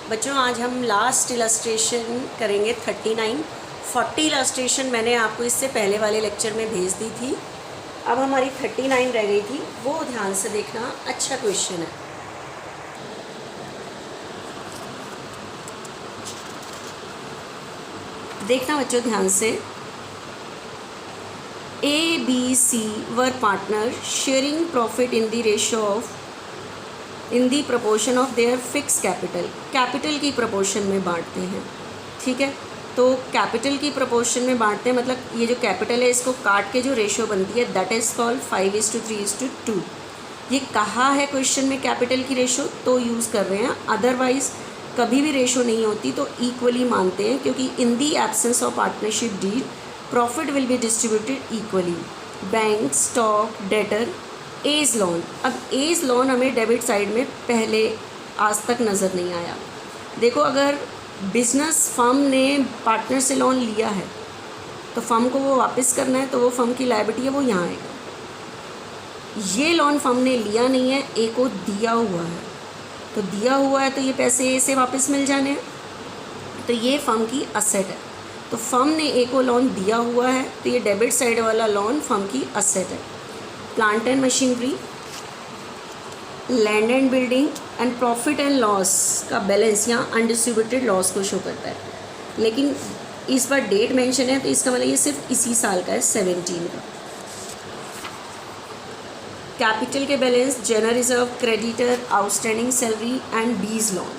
बच्चों आज हम लास्ट इलस्ट्रेशन करेंगे 39। 40 इलस्ट्रेशन मैंने आपको इससे पहले वाले लेक्चर में भेज दी थी। अब हमारी 39 रह गई थी, वो ध्यान से देखना, अच्छा क्वेश्चन है। देखना बच्चों ध्यान से। A, B, C were partners sharing profit in the ratio of in the proportion of their fix capital. Capital की प्रपोर्शन में बांटते हैं, ठीक है। तो कैपिटल की प्रपोर्शन में बांटते हैं मतलब ये जो कैपिटल है इसको काट के जो रेशो बनती है दैट इज़ कॉल्ड 5:3:2। ये कहा है क्वेश्चन में कैपिटल की रेशो तो यूज़ कर रहे हैं, अदरवाइज कभी भी रेशो नहीं होती तो इक्वली मानते हैं, क्योंकि in the absence of partnership deed profit will be distributed equally. Bank, stock, debtor, as loan. अब एज लोन हमें डेबिट साइड में पहले आज तक नज़र नहीं आया। देखो अगर बिजनेस फर्म ने पार्टनर से लोन लिया है तो फर्म को वो वापस करना है, तो वो फर्म की लायबिलिटी है, वो यहाँ आएगा। ये लोन फर्म ने लिया नहीं है, ए को दिया हुआ है, तो दिया हुआ है तो ये पैसे ए से वापस मिल जाने हैं, तो ये फर्म की असेट है। तो फर्म ने ए को लोन दिया हुआ है तो ये डेबिट साइड वाला लोन फर्म की असेट है। Plant and machinery, land and building and profit and loss का बैलेंस यहाँ अनडिस्ट्रीब्यूटेड लॉस को शो करता है, लेकिन इस बार डेट मेंशन है तो इसका मतलब ये सिर्फ इसी साल का है, 17 का। कैपिटल के balance, general reserve, creditor, outstanding salary and बीज लोन,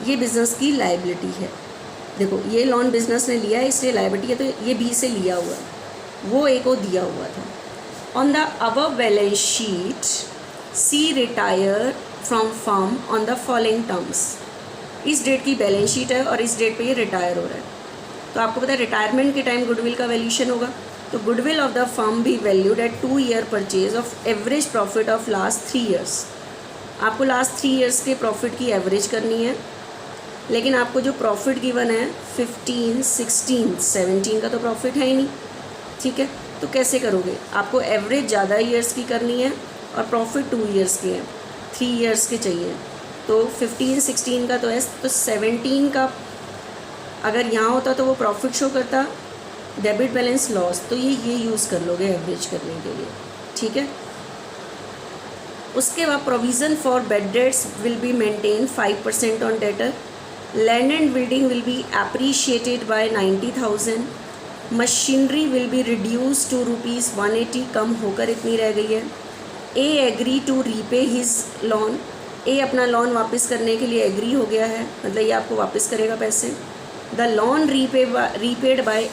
ये बिजनेस की लायबिलिटी है। देखो ये लोन बिजनेस ने लिया है इसलिए लायबिलिटी है, तो ये बी से लिया हुआ है, वो ए को दिया हुआ था। On the above balance sheet, C retire from firm on the following terms। इस डेट की बैलेंस शीट है और इस डेट पे ये रिटायर हो रहा है, तो आपको पता है रिटायरमेंट के टाइम गुडविल का वैल्यूशन होगा, तो goodwill of the firm be valued at 2 year purchase of average profit of last 3 years. आपको लास्ट 3 ईयर्स के प्रॉफिट की एवरेज करनी है, लेकिन आपको जो प्रॉफिट गिवन है 15, 16, 17 का तो प्रॉफिट है ही नहीं, ठीक है। तो कैसे करोगे? आपको एवरेज ज़्यादा ईयर्स की करनी है और प्रॉफिट 2 ईयर्स के हैं, 3 ईयर्स के चाहिए, तो 15, 16 का तो है, तो 17 का अगर यहाँ होता तो वो प्रॉफिट शो करता, डेबिट बैलेंस लॉस, तो ये यूज़ कर लोगे एवरेज करने के लिए, ठीक है। उसके बाद provision for bad debts will be maintain 5% on debtor. Land and building will be appreciated by 90,000। Machinery will be reduce to ₹180, कम होकर इतनी रह गई है। A agree to repay his loan, A अपना लोन वापस करने के लिए एग्री हो गया है, मतलब ये आपको वापस करेगा पैसे। The loan repaid by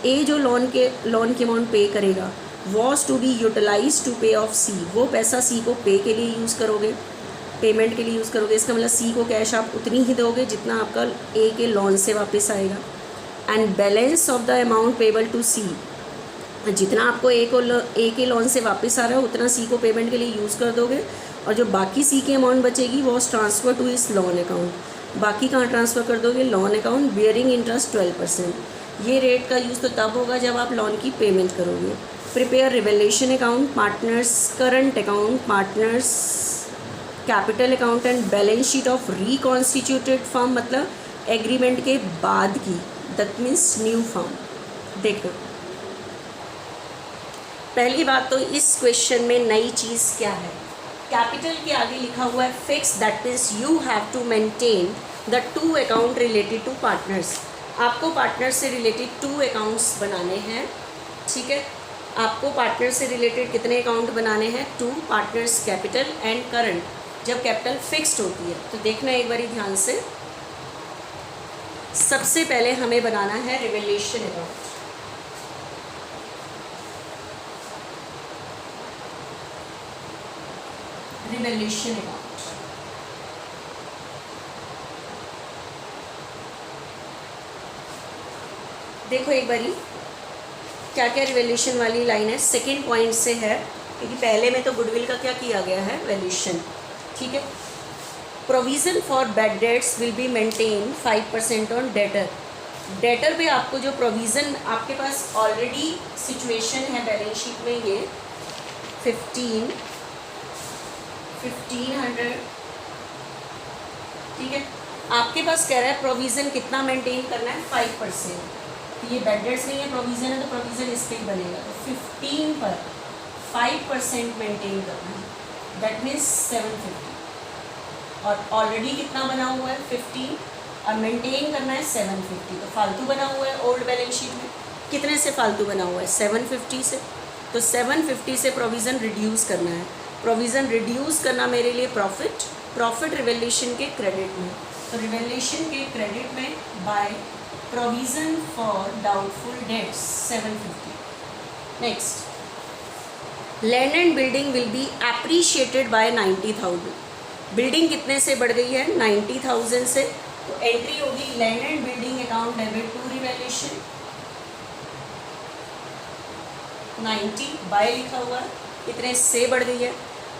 A जो लोन की अमाउंट पे करेगा was to be utilise to pay off C, वो पैसा सी को पे के लिए यूज़ करोगे, पेमेंट के लिए यूज़ करोगे। इसका मतलब सी को कैश आप उतनी ही दोगे जितना आपका ए के लोन से वापस आएगा। And balance of the amount payable to C, जितना आपको ए के लोन से वापस आ रहा है उतना सी को पेमेंट के लिए यूज़ कर दोगे, और जो बाकी सी की अमाउंट बचेगी वो ट्रांसफ़र टू इस लोन अकाउंट। बाकी कहाँ ट्रांसफ़र कर दोगे? Loan account bearing interest 12%। ये रेट का यूज़ तो तब होगा जब आप लोन की पेमेंट करोगे। Prepare revelation account, partners current account, partners capital account and balance sheet of reconstituted firm, मतलब एग्रीमेंट के बाद की, दैट मीन्स न्यू फर्म। देखो पहली बात तो इस क्वेश्चन में नई चीज़ क्या है, कैपिटल के आगे लिखा हुआ है fix, that means you have to maintain the 2 account related to partners. आपको पार्टनर से रिलेटेड 2 अकाउंट्स बनाने हैं, ठीक है। आपको पार्टनर से रिलेटेड कितने अकाउंट बनाने हैं? 2, पार्टनर्स कैपिटल एंड करंट, जब कैपिटल फिक्स्ड होती है। तो देखना एक बारी ध्यान से, सबसे पहले हमें बनाना है रिवेलेशन अकाउंट। रिवेलेशन अकाउंट, देखो एक बारी क्या क्या रिवेल्यूशन वाली लाइन है, सेकंड पॉइंट से है, क्योंकि पहले में तो गुडविल का क्या किया गया है, वैल्यूशन, ठीक है। Provision for bad debts will be maintain 5% on debtor. Debtor पे आपको जो प्रोविज़न आपके पास ऑलरेडी सिचुएशन है बैलेंस शीट में, ये 1500, ठीक है। आपके पास कह रहा है प्रोविज़न कितना मेंटेन करना है, 5%। तो ये बेड डेट्स नहीं है, प्रोविज़न है, तो प्रोविज़न इस पर ही बनेगा। तो 15 पर 5% मेंटेन करना है, दैट मीन्स 750। और ऑलरेडी कितना बना हुआ है, 15, और मेंटेन करना है 750। तो फालतू बना हुआ है ओल्ड बैलेंस शीट में। कितने से फालतू बना हुआ है, 750 से। तो 750 से प्रोविज़न रिड्यूस करना है। प्रोविज़न रिड्यूस करना मेरे लिए प्रॉफिट रिवैल्यूएशन के क्रेडिट में। तो रिवैल्यूएशन के क्रेडिट में by provision for doubtful debts 750। Next, land and building will be appreciated by 90,000। Building कितने से बढ़ गई है, 90,000 से। तो एंट्री होगी land and building account debit to revaluation, 90 by लिखा हुआ है, कितने से बढ़ गई है।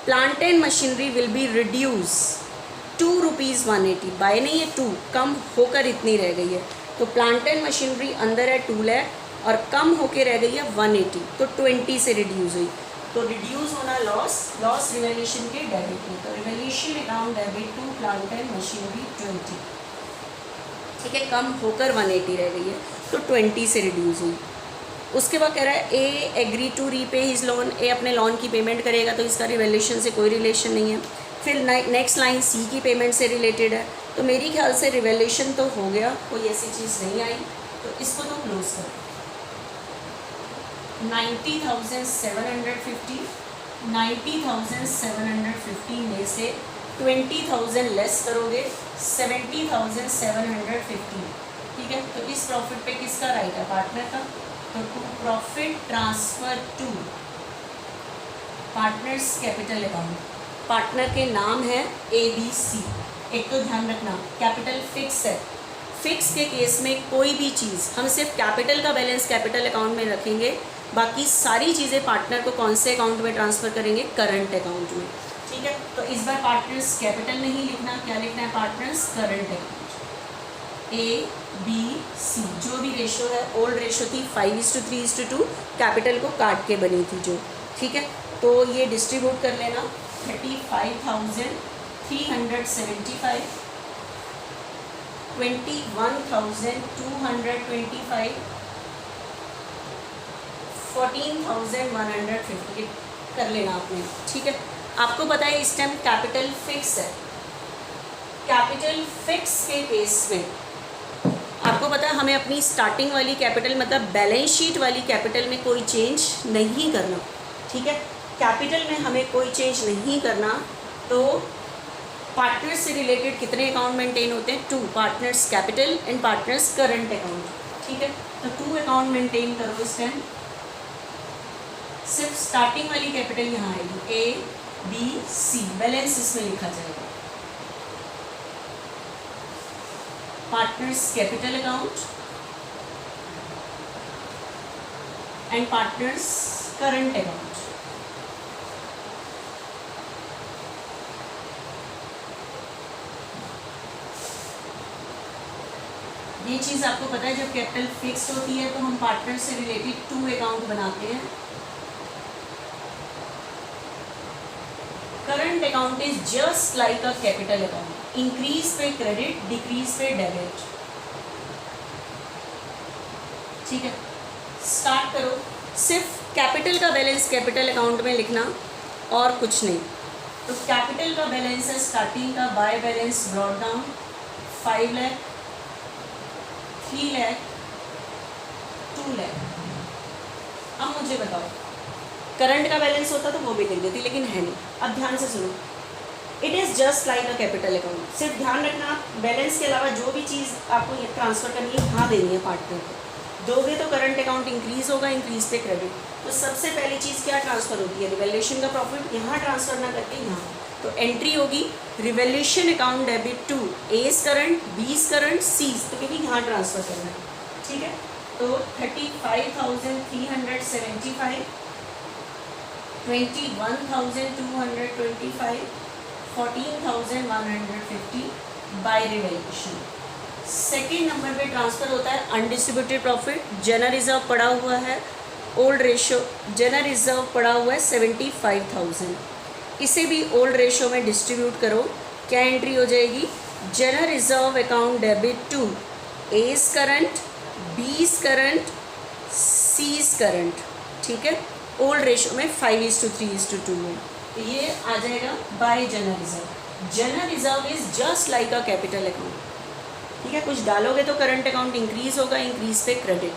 Plant and machinery will be reduce ₹2,180, by नहीं है 2, कम होकर इतनी रह गई है। तो प्लांट एंड मशीनरी अंदर है 2 लाख और कम होकर रह गई है 180, तो 20 से रिड्यूस हुई। तो रिड्यूस होना लॉस रिवैल्यूएशन के डेबिट में। तो revaluation account debit to plant and machinery 20, ठीक है, कम होकर 180 रह गई है, तो 20 से रिड्यूस हुई। उसके बाद कह रहा है A agree to repay his loan, A अपने लोन की पेमेंट करेगा, तो इसका रिवैल्यूएशन से कोई रिलेशन नहीं है। फिर नेक्स्ट लाइन सी की पेमेंट से रिलेटेड है, तो मेरी ख्याल से रिवैल्यूएशन तो हो गया, कोई ऐसी चीज़ नहीं आई, तो इसको तो क्लोज करो। 90,750 में से 20,000 लेस करोगे, 70,750, ठीक है। तो इस प्रॉफिट पे किसका राइट है, पार्टनर का। तो profit transfer to partners capital account, partner के नाम है ABC। एक तो ध्यान रखना कैपिटल फिक्स है, फिक्स के केस में कोई भी चीज़ हम सिर्फ कैपिटल का बैलेंस कैपिटल अकाउंट में रखेंगे, बाकी सारी चीज़ें पार्टनर को कौन से अकाउंट में ट्रांसफ़र करेंगे, करंट अकाउंट में, ठीक है। तो इस बार पार्टनर्स कैपिटल नहीं लिखना, क्या लिखना है, पार्टनर्स करंट अकाउंट। ABC जो भी रेशो है, ओल्ड रेशो थी 5:3:2, कैपिटल को काट के बनी थी जो, ठीक है। तो ये डिस्ट्रीब्यूट कर लेना, 35,375, 21,225, 14,150 कर लेना आपने, ठीक है। आपको पता है इस टाइम कैपिटल फिक्स है, कैपिटल फिक्स के केस में आपको पता है हमें अपनी स्टार्टिंग वाली कैपिटल मतलब बैलेंस शीट वाली कैपिटल में कोई चेंज नहीं करना, ठीक है। कैपिटल में हमें कोई चेंज नहीं करना। तो पार्टनर्स से रिलेटेड कितने अकाउंट मेंटेन होते हैं, 2, partners capital and partners current account, ठीक है। तो 2 अकाउंट मेंटेन करो इस टाइम। सिर्फ स्टार्टिंग वाली कैपिटल यहाँ आएगी ABC, बैलेंस इसमें लिखा जाएगा, partners capital account and partners current account. ये चीज़ आपको पता है जब कैपिटल फिक्स होती है तो हम पार्टनर से रिलेटेड 2 अकाउंट बनाते हैं। Current account is just like a capital account, increase पे क्रेडिट, डिक्रीज पे डेबिट, ठीक है। स्टार्ट करो, सिर्फ कैपिटल का बैलेंस कैपिटल अकाउंट में लिखना और कुछ नहीं। तो कैपिटल का बैलेंस है स्टार्टिंग का by balance brought down 5 lakh, 3 lakh, 2 lakh. अब मुझे बताओ करंट का बैलेंस होता तो वो भी लिख देती, लेकिन है नहीं। अब ध्यान से सुनो, it is just like a capital account. सिर्फ ध्यान रखना बैलेंस के अलावा जो भी चीज़ आपको ट्रांसफ़र करनी है यहाँ देनी है पार्टनर को, दोगे तो करंट अकाउंट इंक्रीज होगा, इंक्रीज पे क्रेडिट। तो सबसे पहली चीज़ क्या ट्रांसफ़र होती है, रिवैल्यूएशन का प्रॉफिट यहाँ ट्रांसफ़र ना करके यहाँ। तो एंट्री होगी revaluation account debit to A's current, B's current, C's, तो क्योंकि यहाँ ट्रांसफ़र करना है, ठीक है। तो 35,375, 21,225, 14,150 बाय रिवैल्यूएशन। सेकेंड नंबर पे ट्रांसफ़र होता है अनडिस्ट्रीब्यूटेड प्रॉफिट, जनरल रिजर्व पड़ा हुआ है, ओल्ड रेशो जनरल रिजर्व पड़ा हुआ है 75,000, इसे भी ओल्ड रेशो में डिस्ट्रीब्यूट करो, क्या एंट्री हो जाएगी general reserve account debit to A's current, B's current, C's current, ठीक है। ओल्ड रेशो में 5:3:2 है, तो ये आ जाएगा bye general reserve. General reserve is just like a capital account, ठीक है। कुछ डालोगे तो करंट अकाउंट इंक्रीज होगा, इंक्रीज पे क्रेडिट,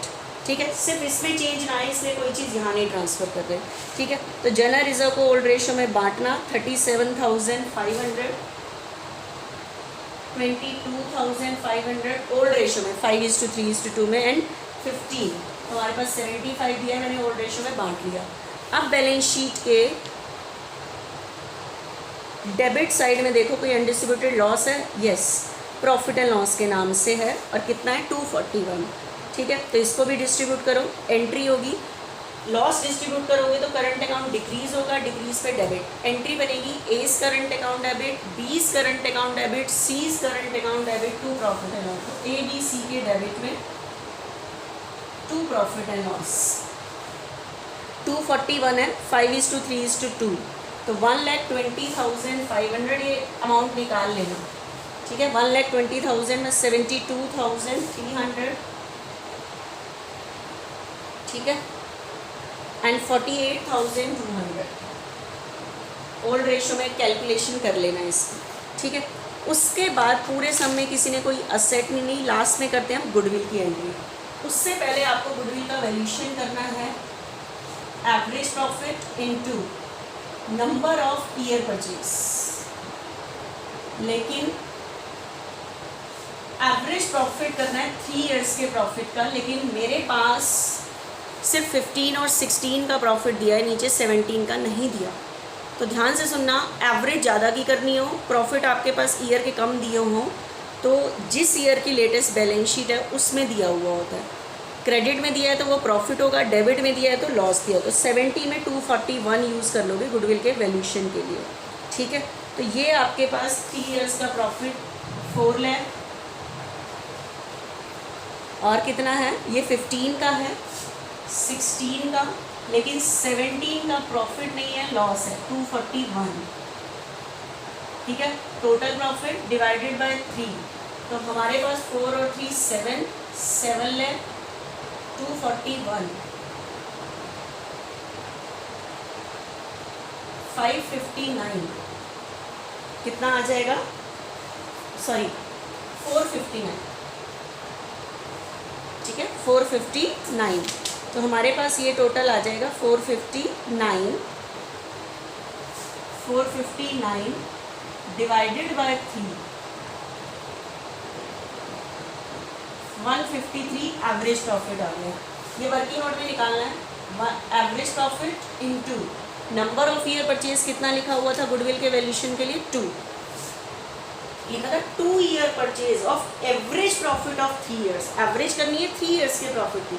ठीक है। सिर्फ इसमें चेंज ना है, इसलिए कोई चीज़ यहाँ नहीं ट्रांसफ़र कर रहे, ठीक है। तो जनरल रिजर्व को ओल्ड रेशो में बांटना, 37,500, 22,500 ओल्ड रेशो में 5:3:2 में, एंड 15 तो हमारे पास 75 दिया है, मैंने ओल्ड रेशो में बांट लिया। अब बैलेंस शीट के डेबिट साइड में देखो कोई अनडिस्ट्रीब्यूटेड लॉस है, यस, प्रॉफिट एंड लॉस के नाम से है, और कितना है 241, ठीक है। तो इसको भी डिस्ट्रीब्यूट करो, एंट्री होगी, लॉस डिस्ट्रीब्यूट करोगे तो करंट अकाउंट डिक्रीज होगा, डिक्रीज पे डेबिट, एंट्री बनेगी A's current account debit, B's current account debit, C's current account debit, to profit and loss. तो ए बी सी के डेबिट में टू प्रॉफिट एंड लॉस, 241 है, 5:3:2, तो 1,20,500 ये अमाउंट निकाल लेना, ठीक है। 1,20,000 में 72,300, ठीक है, एंड 48,200 ओल्ड रेशो में कैलकुलेशन कर लेना इसकी, ठीक है। उसके बाद पूरे सम में किसी ने कोई असेट नहीं, लास्ट में करते हैं हम गुडविल की एंट्री। उससे पहले आपको गुडविल का वैल्यूएशन करना है, average profit into number of year purchase, लेकिन एवरेज प्रॉफिट करना है 3 ईयर्स के प्रॉफिट का, लेकिन मेरे पास सिर्फ 15 और 16 का प्रॉफिट दिया है, नीचे 17 का नहीं दिया। तो ध्यान से सुनना, एवरेज ज़्यादा की करनी हो, प्रॉफिट आपके पास ईयर के कम दिए हों, तो जिस ईयर की लेटेस्ट बैलेंस शीट है उसमें दिया हुआ होता है। क्रेडिट में दिया है तो वो प्रॉफिट होगा, डेबिट में दिया है तो लॉस दिया, तो 70 में 241 यूज़ कर लोगे गुडविल के वैल्यूएशन के लिए, ठीक है। तो ये आपके पास 3 ईयर्स का प्रॉफिट 4 लाख, और कितना है, ये 15 का है, 16 का, लेकिन 17 का प्रॉफिट नहीं है, लॉस है, 241, ठीक है। टोटल प्रॉफिट डिवाइडेड बाय 3, तो हमारे पास 4 और 3 7 लाख, 241, 559, कितना आ जाएगा, सॉरी 459, ठीक है, 459। तो हमारे पास ये टोटल आ जाएगा 459 डिवाइडेड बाय 3, 153 एवरेज प्रॉफिट आ गया। ये वर्किंग नोट में निकालना है, average profit into number of year purchase, कितना लिखा हुआ था गुडविल के वैल्यूएशन के लिए 2, लिखा था 2 year purchase of average profit of 3 years, average करनी है 3 ईयर्स के प्रॉफिट की,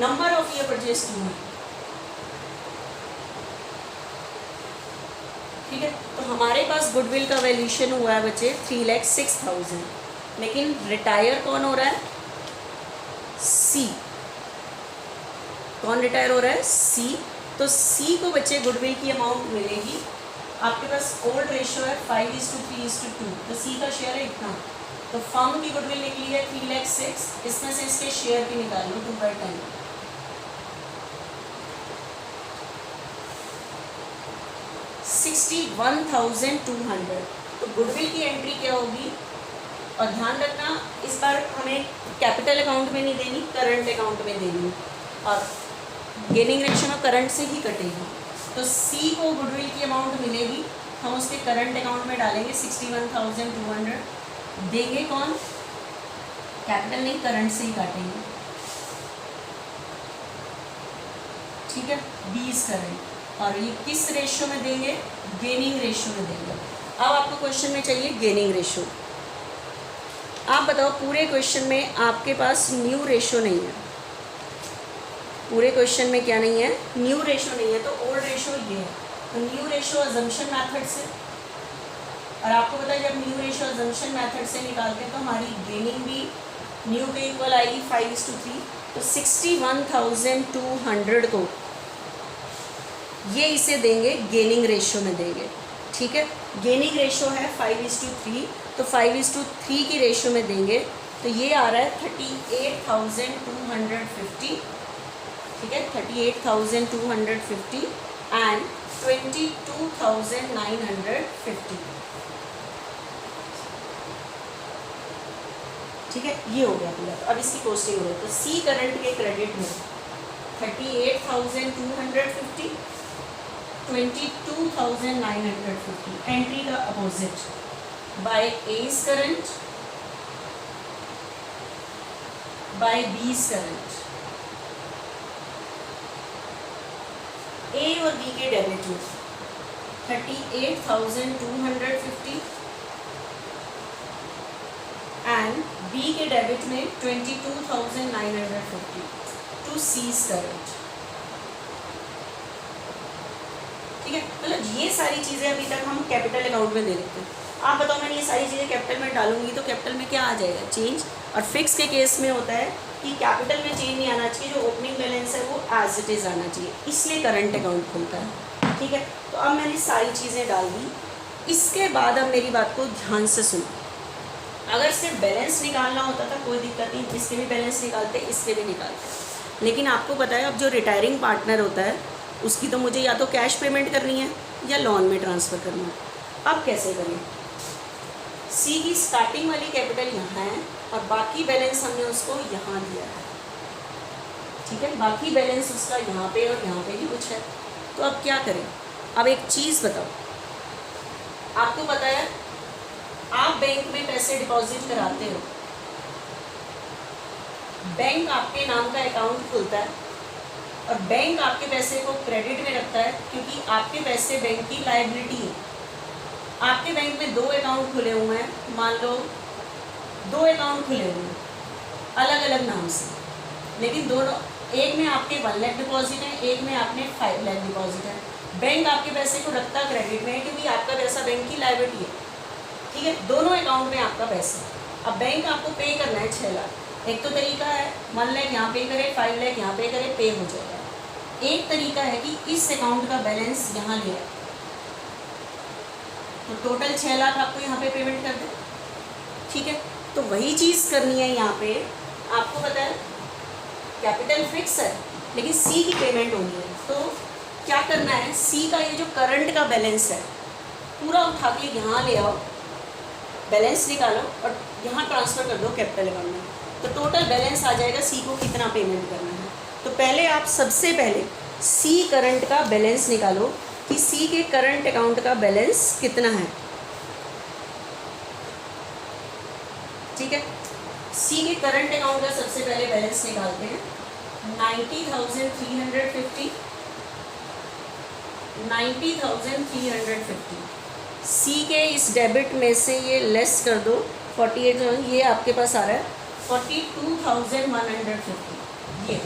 नंबर ऑफ ईयर परचेज 2 है, ठीक है। तो हमारे पास गुडविल का वैल्यूएशन हुआ है बच्चे 3,06,000, लेकिन रिटायर कौन हो रहा है, सी, कौन रिटायर हो रहा है, सी। तो सी को बच्चे गुडविल की अमाउंट मिलेगी, आपके पास ओल्ड रेशियो है 5:3:2, तो सी का शेयर है इतना, तो फर्म की गुडविल निकली है 3,06,000, इसमें से इसके शेयर की निकाल लो 2/10, 61,200। तो गुडविल की एंट्री क्या होगी, और ध्यान रखना इस बार हमें कैपिटल अकाउंट में नहीं देनी, करंट अकाउंट में देनी, और गेनिंग रेशियो में करंट से ही कटेगी। तो सी को गुडविल की अमाउंट मिलेगी, हम उसके करंट अकाउंट में डालेंगे 61,200, देंगे कौन, कैपिटल नहीं, करंट से ही काटेंगे, ठीक है, 20 करंट, और ये किस रेशियो में देंगे, गेनिंग रेशियो में देंगे। अब आपको क्वेश्चन में चाहिए गेनिंग रेशियो। आप बताओ, पूरे क्वेश्चन में आपके पास न्यू रेशियो नहीं है, पूरे क्वेश्चन में क्या नहीं है, न्यू रेशियो नहीं है, तो ओल्ड रेशियो ये है, तो न्यू रेशियो अजम्पशन मेथड से, और आपको पता है जब न्यू रेशियो अजम्पशन मेथड से निकालते हैं तो हमारी गेनिंग भी न्यू के इक्वल आएगी 5:3, तो 61,200 को ये इसे देंगे, गेनिंग रेशियो में देंगे, ठीक है। गेनिंग रेशियो है 5:3, तो 5:3 की रेशियो में देंगे तो ये आ रहा है 38,250, ठीक है, 38,250 एंड 22,950, ठीक है, ये हो गया पूरा। अब इसकी कॉस्टिंग हो गई, तो सी करंट के क्रेडिट में 38,250, 22,950 एंट्री का opposite by A's current by B's current, A और बी के डेबिट में 38,250 एंड बी के डेबिट में 22,950 टू सीज करंट, ठीक है। मतलब ये सारी चीज़ें अभी तक हम कैपिटल अकाउंट में दे देते हैं। आप बताओ मैंने ये सारी चीज़ें कैपिटल में डालूंगी तो कैपिटल में क्या आ जाएगा, चेंज। और फिक्स के केस में होता है कि कैपिटल में चेंज नहीं आना चाहिए, जो ओपनिंग बैलेंस है वो एज इट इज़ आना चाहिए, इसलिए करंट अकाउंट खुलता है, ठीक है। तो अब मैंने सारी चीज़ें डाल दी। इसके बाद अब मेरी बात को ध्यान से सुनो। अगर सिर्फ बैलेंस निकालना होता था कोई दिक्कत नहीं, इसके भी बैलेंस निकालते, इसके भी निकालते, लेकिन आपको पता है अब जो रिटायरिंग पार्टनर होता है उसकी तो मुझे या तो कैश पेमेंट करनी है या लोन में ट्रांसफ़र करना है। अब कैसे करें, सी की स्टार्टिंग वाली कैपिटल यहाँ है और बाकी बैलेंस हमने उसको यहाँ दिया है, ठीक है, बाकी बैलेंस उसका यहाँ पे और यहाँ पे भी कुछ है। तो अब क्या करें, अब एक चीज़ बताओ, आपको पता है आप बैंक में पैसे डिपॉजिट कराते हो, बैंक आपके नाम का अकाउंट खुलता है और बैंक आपके पैसे को क्रेडिट में रखता है क्योंकि आपके पैसे बैंक की लायबिलिटी है। आपके बैंक में 2 अकाउंट खुले हुए हैं, मान लो 2 अकाउंट खुले हुए हैं अलग अलग नाम से, लेकिन दोनों, एक में आपके 1 लाख डिपॉजिट है, एक में आपने 5 लाख डिपॉजिट है। बैंक आपके पैसे को रखता क्रेडिट में है क्योंकि आपका पैसा बैंक की लायबिलिटी है, ठीक है, दोनों अकाउंट में आपका पैसा। अब बैंक आपको पे करना है 6 लाख, एक तो तरीका है 1 लाख यहाँ पे करे, 5 लाख यहाँ पे करे, पे हो जाएगा। एक तरीका है कि इस अकाउंट का बैलेंस यहाँ ले आए तो टोटल 6 लाख आपको यहाँ पे पेमेंट कर दे, ठीक है। तो वही चीज़ करनी है यहाँ पे, आपको पता है कैपिटल फिक्स है लेकिन सी की पेमेंट होनी है, तो क्या करना है, सी का ये जो करंट का बैलेंस है पूरा उठा के यहाँ ले आओ, बैलेंस निकालो और यहाँ ट्रांसफ़र कर दो कैपिटल अकाउंट में, तो टोटल बैलेंस आ जाएगा सी को कितना पेमेंट करना है। तो पहले आप सबसे पहले सी करंट का बैलेंस निकालो कि सी के करंट अकाउंट का बैलेंस कितना है, ठीक है। सी के करंट अकाउंट का सबसे पहले बैलेंस निकालते हैं 90,350, 90,350। सी के इस डेबिट में से ये लेस कर दो 48,000, ये आपके पास आ रहा है 42,150, ये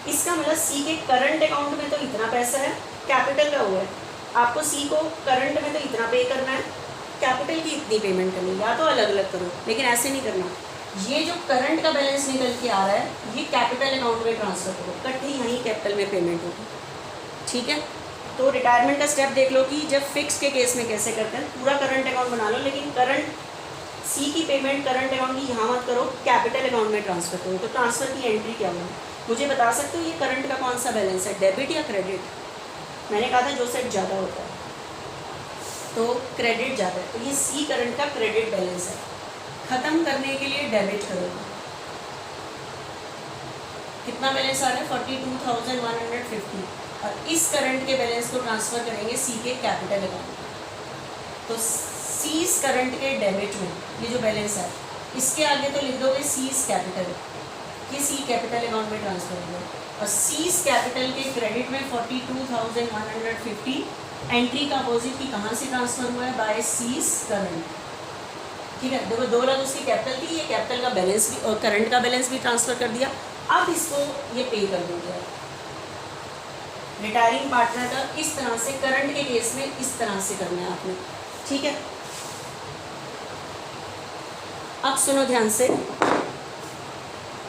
इसका मतलब सी के करंट अकाउंट में तो इतना पैसा है, कैपिटल का हुआ है, आपको सी को करंट में तो इतना पे करना है, कैपिटल की इतनी पेमेंट करनी है, या तो अलग अलग करो लेकिन ऐसे नहीं करना। ये जो करंट का बैलेंस निकल के आ रहा है ये कैपिटल अकाउंट में ट्रांसफ़र करो, इकट्ठी यहीं कैपिटल में पेमेंट होगी, ठीक है। तो रिटायरमेंट का स्टेप देख लो कि जब फिक्स के केस में कैसे करते हैं, पूरा करंट अकाउंट बना लो लेकिन करंट सी की पेमेंट करंट अकाउंट की यहाँ मत करो, कैपिटल अकाउंट में ट्रांसफ़र करो। तो ट्रांसफ़र की एंट्री क्या होगी, मुझे बता सकते हो ये करंट का कौन सा बैलेंस है, डेबिट या क्रेडिट? मैंने कहा था जो सेट ज़्यादा होता है तो क्रेडिट ज़्यादा है, तो ये सी करंट का क्रेडिट बैलेंस है। ख़त्म करने के लिए डेबिट करोगे, कितना बैलेंस आ रहा है 42,150, और इस करंट के बैलेंस को ट्रांसफ़र करेंगे सी के कैपिटल अकाउंट। तो सीज करंट के डेबिट में ये जो बैलेंस है इसके आगे तो लिख दोगे सीज कैपिटल, ये सी कैपिटल अकाउंट में ट्रांसफ़र होगा, और सीज कैपिटल के क्रेडिट में 42,150 एंट्री का अपोजिट की कहाँ से ट्रांसफ़र हुआ है, बाय सीज करंट, ठीक है। देखो 2 लाख उसकी कैपिटल थी, ये कैपिटल का बैलेंस भी और करंट का बैलेंस भी ट्रांसफ़र कर दिया। अब इसको ये पे कर दोगे रिटायरिंग पार्टनर का, इस तरह से करंट के केस में इस तरह से करना है आपने, ठीक है। अब सुनो ध्यान से,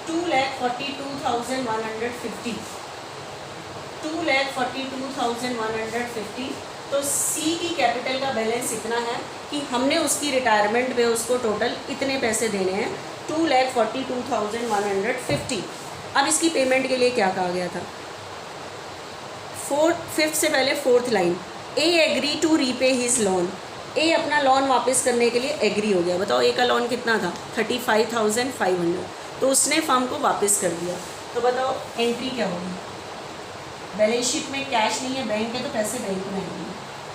2,42,150, 2,42,150 तो सी की कैपिटल का बैलेंस इतना है कि हमने उसकी रिटायरमेंट में उसको टोटल इतने पैसे देने हैं, 2,42,150। अब इसकी पेमेंट के लिए क्या कहा गया था, फिफ्थ से पहले fourth line, A agree to repay his loan. A अपना लोन वापस करने के लिए एग्री हो गया। बताओ ए का लोन कितना था, 35,500, तो उसने फर्म को वापस कर दिया। तो बताओ एंट्री क्या होगी, बैलेंस शीट में कैश नहीं है, बैंक है, तो पैसे बैंक में आएंगे।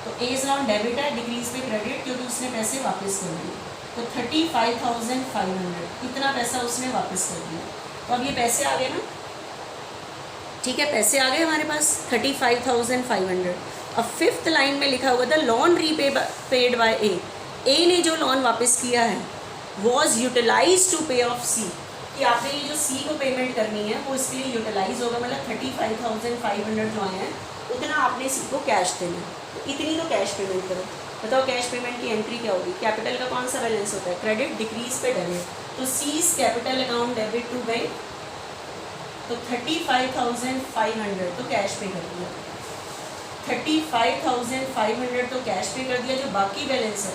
तो एज लोन डेबिट है, डिक्रीज पे क्रेडिट, क्योंकि उसने पैसे वापस कर दिए। तो 35,500 इतना पैसा उसने वापस कर दिया। तो अब ये पैसे आ गए ना, ठीक है, पैसे आ गए हमारे पास 35,500। अब फिफ्थ लाइन में लिखा हुआ था लोन रीपे पेड बाय ए। ए ने जो लोन वापस किया है was utilise to pay off सी, कि आपने ये जो सी को पेमेंट करनी है वो इसके लिए यूटिलाइज होगा, मतलब 35,500 जो आए हैं उतना आपने सी को कैश देना है। तो इतनी तो कैश पेमेंट करो। बताओ कैश पेमेंट की एंट्री क्या होगी, कैपिटल का कौन सा बैलेंस होता है, क्रेडिट, डिक्रीज पे डेबिट। तो C's capital account debit to bank, तो 35,500 तो कैश पे कर दिया, 35,500 तो कैश पे कर दिया। जो बाकी बैलेंस है,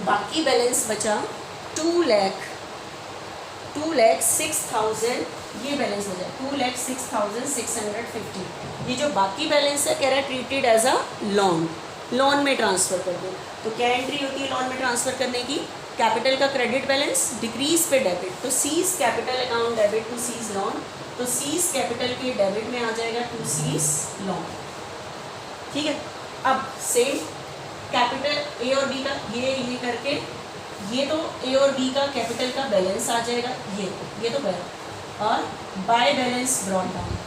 बाकी बैलेंस बचा 2,06,000, ये बैलेंस बचा 2,06,650। ये जो बाकी बैलेंस है कह रहा है treated as a loan, loan में ट्रांसफ़र कर दो। तो क्या एंट्री होती है लोन में ट्रांसफ़र करने की, कैपिटल का क्रेडिट बैलेंस, डिक्रीज पे डेबिट। तो C's capital account debit to C's loan, तो सीज कैपिटल के डेबिट में आ जाएगा टू सीज लोन। ठीक है, अब सेम कैपिटल ए और बी का ये करके ये तो ए और बी का कैपिटल का बैलेंस आ जाएगा, ये तो गया, और बाय बैलेंस ब्रॉट डाउन।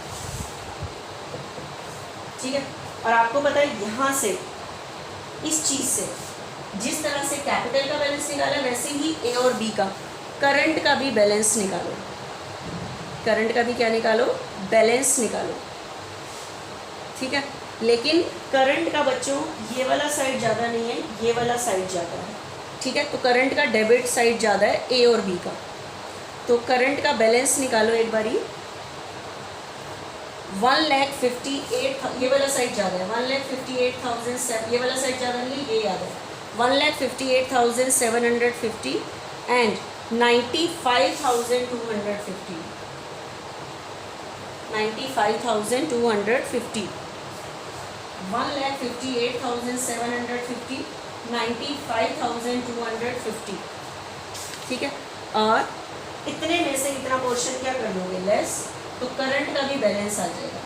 ठीक है, और आपको पता है यहाँ से इस चीज़ से जिस तरह से कैपिटल का बैलेंस निकाला वैसे ही ए और बी का करंट का भी बैलेंस निकालो, करंट का भी क्या निकालो, बैलेंस निकालो। ठीक है, लेकिन करंट का बच्चों ये वाला साइड ज़्यादा नहीं है, ये वाला साइड ज़्यादा है। ठीक है, तो करंट का डेबिट साइड ज़्यादा है ए और बी का। तो करंट का बैलेंस निकालो एक बारी, 1,58,000, ये वाला साइड ज़्यादा है, 1,58,000, ये वाला साइड ज़्यादा नहीं है, ये याद है, 1,58,750 एंड 95,250, 95,250, 1,58,750, 95,250। ठीक है, और इतने में से इतना पोर्शन क्या कर दोगे लेस, तो करंट का भी बैलेंस आ जाएगा,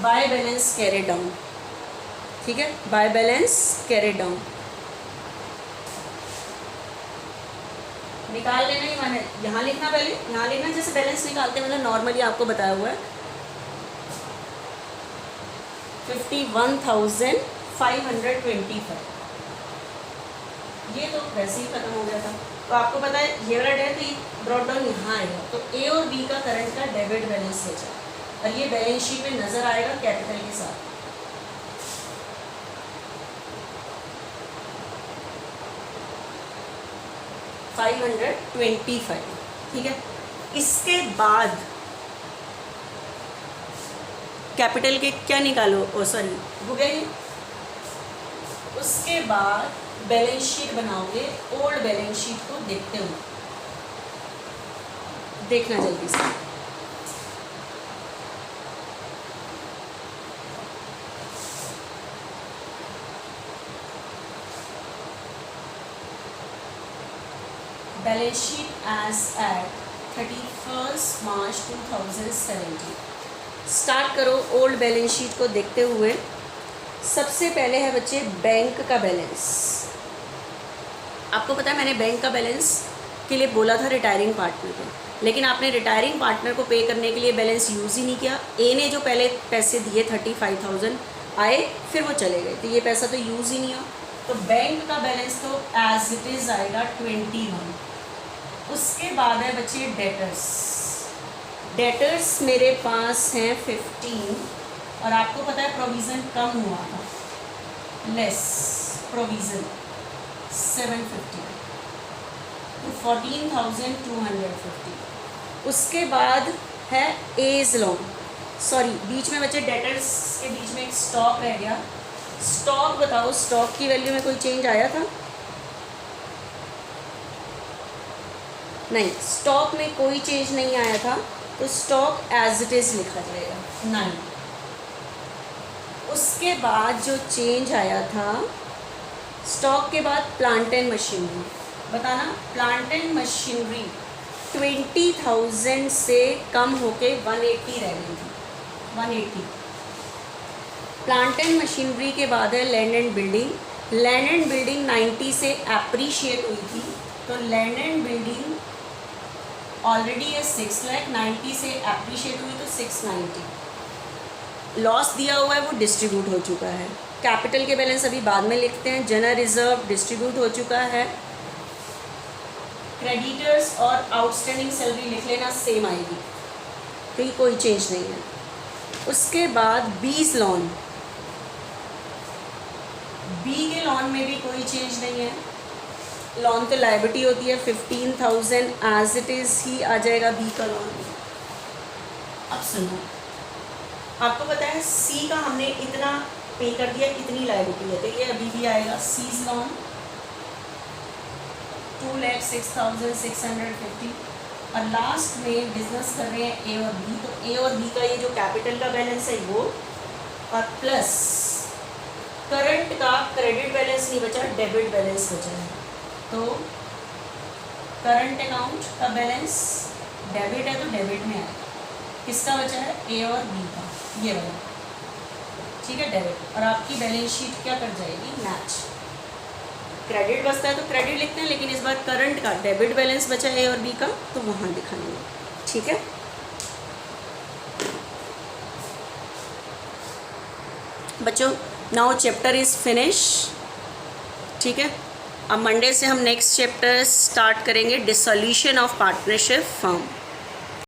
बाय बैलेंस कैरी डाउन। ठीक है, बाय बैलेंस कैरी डाउन निकाल लेना ही मैंने यहाँ लिखना, पहले यहाँ लिखना जैसे बैलेंस निकालते हैं, मतलब नॉर्मली आपको बताया हुआ है 51,525। ये तो वैसे ही खत्म हो गया था। तो आपको पता है ये वाला डेट तो ये ब्रॉट डाउन यहाँ आएगा, तो ए और बी का करंट का डेबिट बैलेंस बचा, और ये बैलेंस शीट में नजर आएगा कैपिटल के साथ। $525। ठीक है, इसके बाद कैपिटल के क्या निकालो, ओ सॉरी भूगेंगे, उसके बाद बैलेंस शीट बनाओगे, ओल्ड बैलेंस शीट को देखते हुए, देखना जल्दी से। बैलेंस शीट एज एट 31 मार्च 2017। स्टार्ट करो ओल्ड बैलेंस शीट को देखते हुए। सबसे पहले है बच्चे बैंक का बैलेंस। आपको पता है मैंने बैंक का बैलेंस के लिए बोला था रिटायरिंग पार्टनर को, लेकिन आपने रिटायरिंग पार्टनर को पे करने के लिए बैलेंस यूज़ ही नहीं किया। ए ने जो पहले पैसे दिए 35,000 आए, फिर वो चले गए, तो ये पैसा तो यूज़ ही नहीं हुआ। तो बैंक का बैलेंस तो एज इट इज़ आएगा 21। उसके बाद है बच्चे डेटर्स। डेटर्स मेरे पास हैं 15, और आपको पता है प्रोविज़न कम हुआ था, लेस प्रोविज़न 750, तो 14,250। उसके बाद है एज लोन सॉरी बीच में बचे डेटर्स के बीच में एक स्टॉक रह गया। स्टॉक बताओ, स्टॉक की वैल्यू में कोई चेंज आया था? नहीं, स्टॉक में कोई चेंज नहीं आया था, तो स्टॉक एज इट इज़ लिखा जाएगा 9। उसके बाद जो चेंज आया था, स्टॉक के बाद प्लांट एंड मशीनरी, बताना प्लांट एंड मशीनरी 20,000 से कम होके 180 रह गई थी, 180। प्लांट एंड मशीनरी के बाद है land and building. Land and building 90 से एप्रीशिएट हुई थी, तो लैंड एंड बिल्डिंग ऑलरेडी है 6 लाख, 90 से एप्रीशिएट हुई तो 690। लॉस दिया हुआ है वो डिस्ट्रीब्यूट हो चुका है। कैपिटल के बैलेंस अभी बाद में लिखते हैं। जनरल रिजर्व डिस्ट्रीब्यूट हो चुका है। क्रेडिटर्स और आउटस्टैंडिंग सैलरी लिख लेना, सेम आएगी, क्योंकि कोई चेंज नहीं है। उसके बाद बीज लोन, बी के लोन में भी कोई चेंज नहीं है। लोन तो लायबिलिटी होती है, 15,000 एज इट इज़ ही आ जाएगा बी का लोन। अब सुनो, आपको पता है सी का हमने इतना पे कर दिया, इतनी लायबिलिटी है, तो ये अभी भी आएगा सीज लोन 2,06,650। और लास्ट में बिजनेस कर रहे हैं ए और बी, तो ए और बी का ये जो कैपिटल का बैलेंस है वो, और प्लस करंट का क्रेडिट बैलेंस नहीं बचा, डेबिट बैलेंस बचा है। तो करंट अकाउंट का बैलेंस डेबिट है तो डेबिट में आएगा। किसका बचा है? ए और बी का, ये वाला, ठीक है, डेबिट। और आपकी बैलेंस शीट क्या कर जाएगी? मैच। क्रेडिट बचता है तो क्रेडिट लिखते हैं, लेकिन इस बार करंट का डेबिट बैलेंस बचा ए और बी का, तो वहाँ दिखाएंगे, ठीक है। बच्चों, नाउ चैप्टर इज़ फिनिश, ठीक है। अब मंडे से हम नेक्स्ट चैप्टर स्टार्ट करेंगे, डिसोल्यूशन ऑफ पार्टनरशिप फर्म।